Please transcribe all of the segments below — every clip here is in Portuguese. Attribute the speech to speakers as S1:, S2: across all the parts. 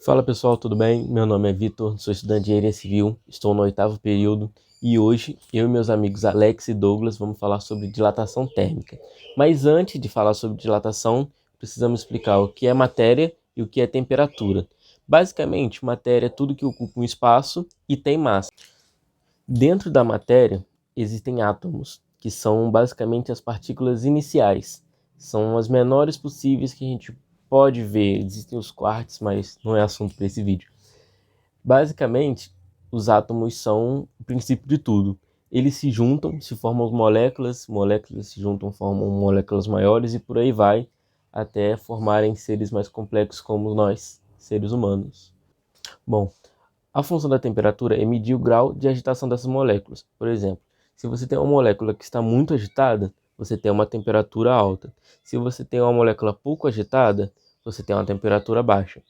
S1: Fala pessoal, tudo bem? Meu nome é Vitor, sou estudante de engenharia civil, estou no 8º período e hoje eu e meus amigos Alex e Douglas vamos falar sobre dilatação térmica. Mas antes de falar sobre dilatação, precisamos explicar o que é matéria e o que é temperatura. Basicamente, matéria é tudo que ocupa um espaço e tem massa. Dentro da matéria existem átomos, que são basicamente as partículas iniciais. São as menores possíveis que a gente pode ver. Existem os quarks, mas não é assunto para esse vídeo. Basicamente, os átomos são o princípio de tudo. Eles se juntam, se formam moléculas, moléculas se juntam, formam moléculas maiores e por aí vai, até formarem seres mais complexos como nós, seres humanos. Bom, a função da temperatura é medir o grau de agitação dessas moléculas. Por exemplo, se você tem uma molécula que está muito agitada, você tem uma temperatura alta. Se você tem uma molécula pouco agitada, você tem uma temperatura baixa.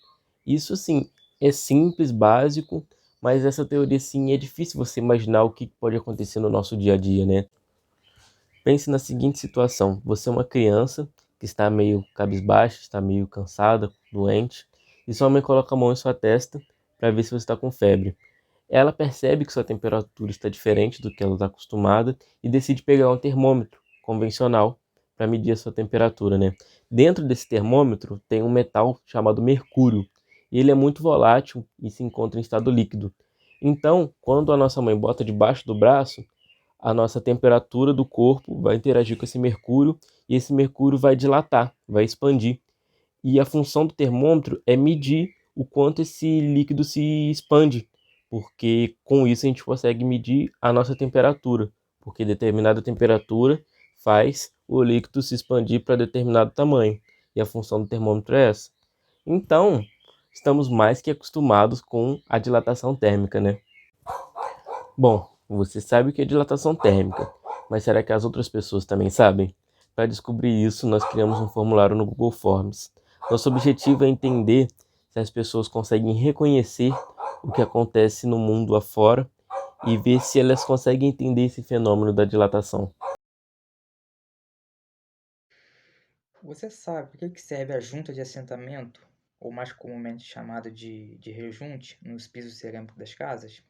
S1: Isso sim é simples, básico, mas essa teoria sim é difícil você imaginar o que pode acontecer no nosso dia a dia, né? Pense na seguinte situação: você é uma criança que está meio cabisbaixa, está meio cansada, doente, e sua mãe coloca a mão em sua testa para ver se você está com febre. Ela percebe que sua temperatura está diferente do que ela está acostumada e decide pegar um termômetro convencional para medir a sua temperatura, né? Dentro desse termômetro tem um metal chamado mercúrio. Ele é muito volátil e se encontra em estado líquido. Então, quando a nossa mãe bota debaixo do braço, a nossa temperatura do corpo vai interagir com esse mercúrio e esse mercúrio vai dilatar, vai expandir. E a função do termômetro é medir o quanto esse líquido se expande, porque com isso a gente consegue medir a nossa temperatura, porque determinada temperatura faz o líquido se expandir para determinado tamanho, e a função do termômetro é essa. Então, estamos mais que acostumados com a dilatação térmica, né? Bom, você sabe o que é dilatação térmica, mas será que as outras pessoas também sabem? Para descobrir isso, nós criamos um formulário no Google Forms. Nosso objetivo é entender se as pessoas conseguem reconhecer o que acontece no mundo afora e ver se elas conseguem entender esse fenômeno da dilatação.
S2: Você sabe para que serve a junta de assentamento, ou mais comumente chamada de rejunte, nos pisos cerâmicos das casas?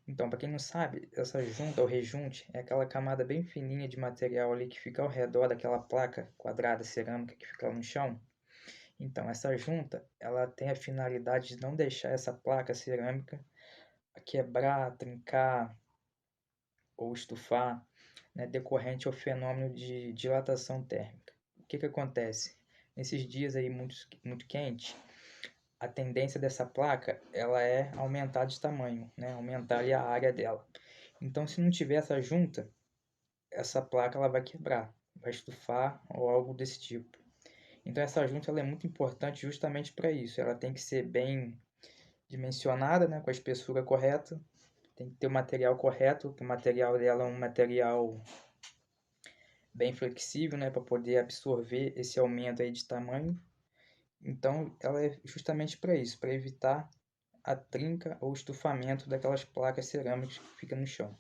S2: Então, para quem não sabe, essa junta ou rejunte é aquela camada bem fininha de material ali que fica ao redor daquela placa quadrada cerâmica que fica lá no chão. Então, essa junta, ela tem a finalidade de não deixar essa placa cerâmica quebrar, trincar ou estufar, né, decorrente ao fenômeno de dilatação térmica. O que acontece? Nesses dias aí muito quentes, a tendência dessa placa ela é aumentar de tamanho, né, aumentar ali a área dela. Então, se não tiver essa junta, essa placa ela vai quebrar, vai estufar ou algo desse tipo. Então, essa junta ela é muito importante justamente para isso. Ela tem que ser bem dimensionada, né, com a espessura correta, tem que ter o material correto, que o material dela é um material bem flexível, né, para poder absorver esse aumento aí de tamanho. Então, ela é justamente para isso, para evitar a trinca ou estufamento daquelas placas cerâmicas que ficam no chão.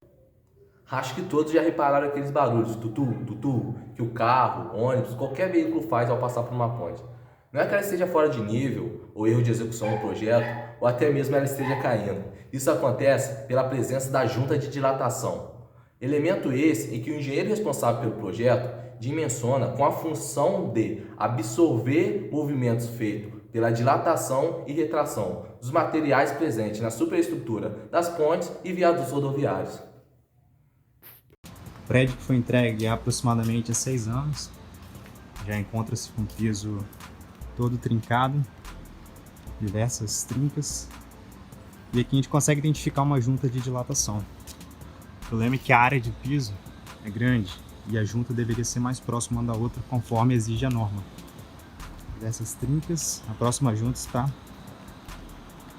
S3: Acho que todos já repararam aqueles barulhos, tutu, tutu, que o carro, ônibus, qualquer veículo faz ao passar por uma ponte. Não é que ela esteja fora de nível, ou erro de execução do projeto, ou até mesmo ela esteja caindo. Isso acontece pela presença da junta de dilatação. Elemento esse em que o engenheiro responsável pelo projeto dimensiona com a função de absorver movimentos feitos pela dilatação e retração dos materiais presentes na superestrutura das pontes e viadutos rodoviários.
S4: O prédio que foi entregue há aproximadamente 6 anos, já encontra-se com o piso todo trincado, diversas trincas, e aqui a gente consegue identificar uma junta de dilatação. O problema é que a área de piso é grande e a junta deveria ser mais próxima uma da outra conforme exige a norma. Dessas trincas, a próxima junta está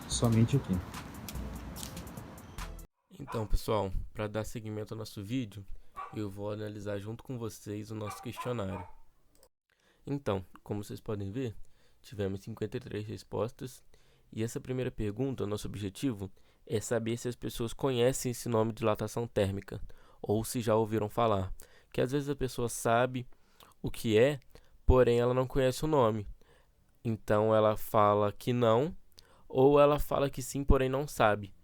S4: somente aqui.
S1: Então, pessoal, para dar seguimento ao nosso vídeo, eu vou analisar junto com vocês o nosso questionário. Então, como vocês podem ver, tivemos 53 respostas e essa primeira pergunta, nosso objetivo é saber se as pessoas conhecem esse nome de dilatação térmica ou se já ouviram falar. Que às vezes a pessoa sabe o que é, porém ela não conhece o nome. Então ela fala que não, ou ela fala que sim, porém não sabe.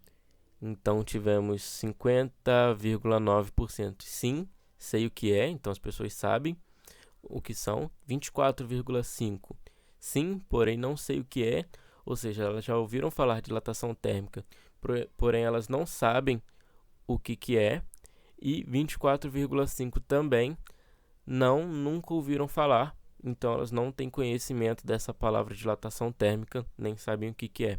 S1: Então tivemos 50,9% sim, sei o que é, então as pessoas sabem o que são. 24,5% sim, porém não sei o que é, ou seja, elas já ouviram falar de dilatação térmica, porém elas não sabem o que é. E 24,5% também nunca ouviram falar, então elas não têm conhecimento dessa palavra dilatação térmica, nem sabem o que é.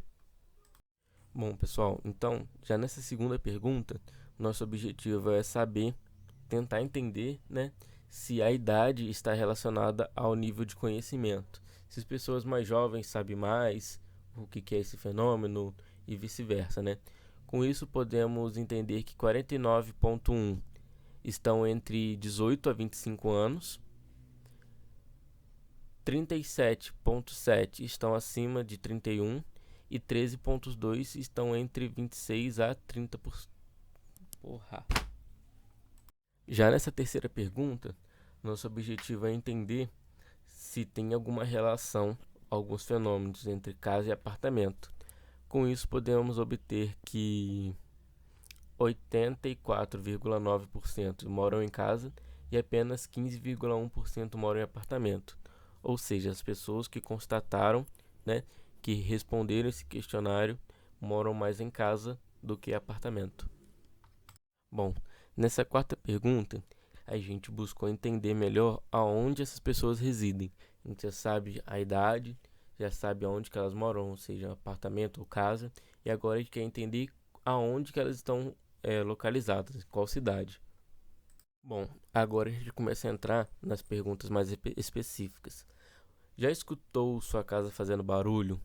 S1: Bom, pessoal, então, já nessa segunda pergunta, nosso objetivo é saber, tentar entender, né, se a idade está relacionada ao nível de conhecimento. Se as pessoas mais jovens sabem mais o que é esse fenômeno e vice-versa, né? Com isso, podemos entender que 49,1 estão entre 18 a 25 anos, 37,7 estão acima de 31 e 13,2 estão entre 26 a 30%. Porra. Já nessa terceira pergunta, nosso objetivo é entender se tem alguma relação, alguns fenômenos entre casa e apartamento. Com isso, podemos obter que 84,9% moram em casa e apenas 15,1% moram em apartamento. Ou seja, as pessoas que constataram, né, que responderam esse questionário moram mais em casa do que em apartamento. Bom, nessa quarta pergunta, a gente buscou entender melhor aonde essas pessoas residem. A gente já sabe a idade, já sabe aonde que elas moram, ou seja, apartamento ou casa, e agora a gente quer entender aonde que elas estão localizadas, em qual cidade. Bom, agora a gente começa a entrar nas perguntas mais específicas. Já escutou sua casa fazendo barulho?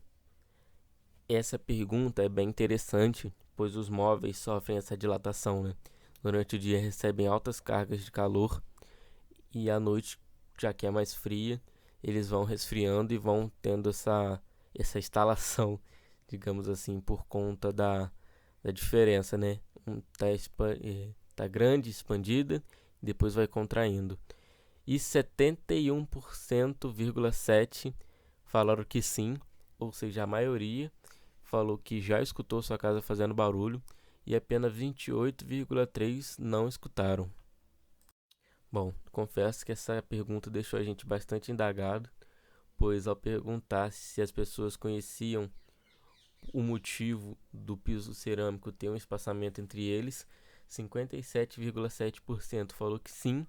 S1: Essa pergunta é bem interessante, pois os móveis sofrem essa dilatação, né? Durante o dia recebem altas cargas de calor e à noite, já que é mais fria, eles vão resfriando e vão tendo essa instalação, digamos assim, por conta da diferença, né? Tá grande, expandida, depois vai contraindo. E 71,7% falaram que sim, ou seja, a maioria falou que já escutou sua casa fazendo barulho e apenas 28,3% não escutaram. Bom, confesso que essa pergunta deixou a gente bastante indagado, pois ao perguntar se as pessoas conheciam o motivo do piso cerâmico ter um espaçamento entre eles, 57,7% falou que sim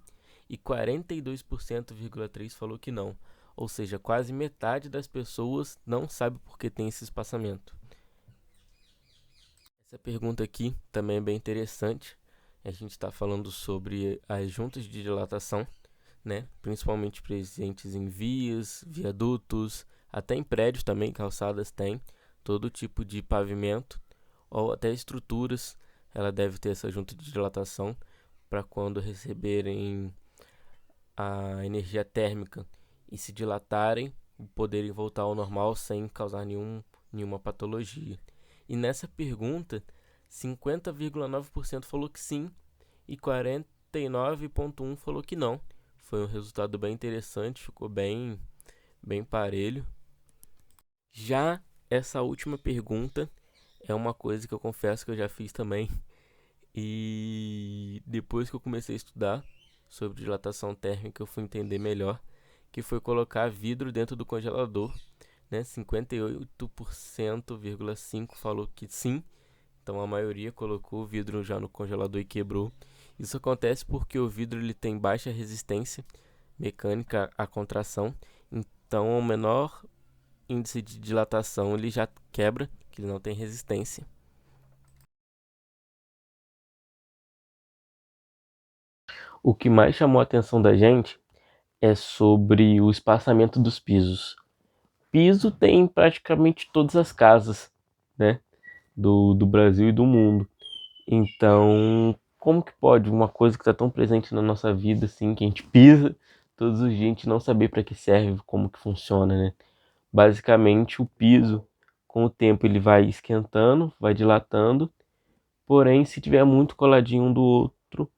S1: e 42,3% falou que não. Ou seja, quase metade das pessoas não sabe por que tem esse espaçamento. Essa pergunta aqui também é bem interessante. A gente está falando sobre as juntas de dilatação, né? Principalmente presentes em vias, viadutos, até em prédios também, calçadas tem, todo tipo de pavimento ou até estruturas. Ela deve ter essa junta de dilatação para quando receberem a energia térmica e se dilatarem, poderem voltar ao normal sem causar nenhuma patologia. E nessa pergunta, 50,9% falou que sim e 49,1% falou que não. Foi um resultado bem interessante, ficou bem parelho. Já essa última pergunta é uma coisa que eu confesso que eu já fiz também. E depois que eu comecei a estudar sobre dilatação térmica, eu fui entender melhor, que foi colocar vidro dentro do congelador, né? 58,5% falou que sim, então a maioria colocou o vidro já no congelador e quebrou. Isso acontece porque o vidro ele tem baixa resistência mecânica à contração, então o menor índice de dilatação ele já quebra, que ele não tem resistência. O que mais chamou a atenção da gente é sobre o espaçamento dos pisos. Piso tem em praticamente todas as casas, né, do Brasil e do mundo. Então, como que pode uma coisa que está tão presente na nossa vida, assim, que a gente pisa todos os dias, a gente não saber para que serve, como que funciona, né? Basicamente, o piso, com o tempo, ele vai esquentando, vai dilatando Porém, se tiver muito coladinho um do outro,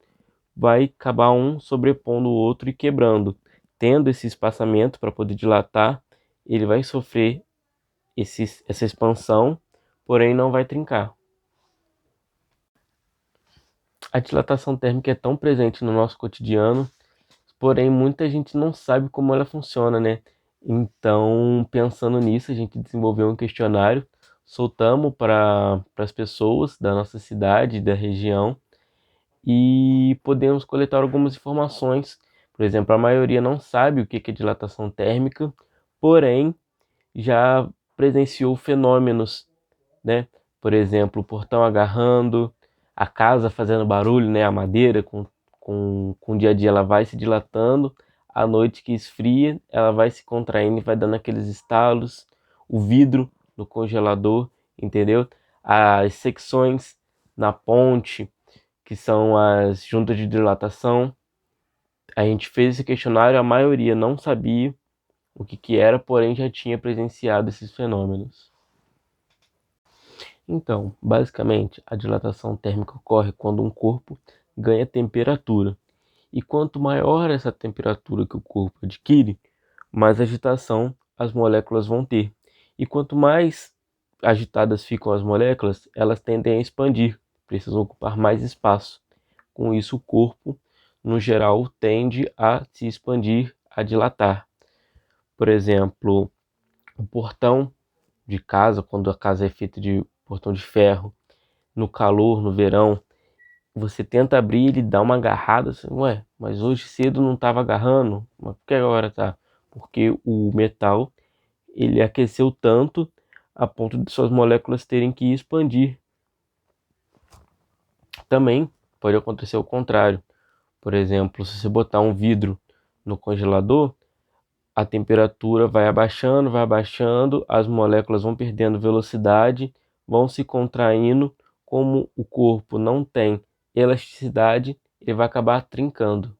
S1: vai acabar um sobrepondo o outro e quebrando. Tendo esse espaçamento para poder dilatar, ele vai sofrer essa expansão, porém não vai trincar. A dilatação térmica é tão presente no nosso cotidiano, porém muita gente não sabe como ela funciona, né? Então, pensando nisso, a gente desenvolveu um questionário, soltamos para as pessoas da nossa cidade, da região, e podemos coletar algumas informações. Por exemplo, a maioria não sabe o que é dilatação térmica, porém já presenciou fenômenos, né? Por exemplo, o portão agarrando, a casa fazendo barulho, né? A madeira com o dia a dia ela vai se dilatando, à noite que esfria, ela vai se contraindo e vai dando aqueles estalos, o vidro no congelador, entendeu? As secções na ponte, que são as juntas de dilatação. A gente fez esse questionário, a maioria não sabia o que era, porém já tinha presenciado esses fenômenos. Então, basicamente, a dilatação térmica ocorre quando um corpo ganha temperatura. E quanto maior essa temperatura que o corpo adquire, mais agitação as moléculas vão ter. E quanto mais agitadas ficam as moléculas, elas tendem a expandir, precisam ocupar mais espaço. Com isso, o corpo, no geral, tende a se expandir, a dilatar. Por exemplo, o portão de casa, quando a casa é feita de portão de ferro, no calor, no verão, você tenta abrir, ele dá uma agarrada, assim, ué, mas hoje cedo não estava agarrando, mas por que agora tá? Porque o metal, ele aqueceu tanto a ponto de suas moléculas terem que expandir. Também pode acontecer o contrário. Por exemplo, se você botar um vidro no congelador, a temperatura vai abaixando, as moléculas vão perdendo velocidade, vão se contraindo. Como o corpo não tem elasticidade, ele vai acabar trincando.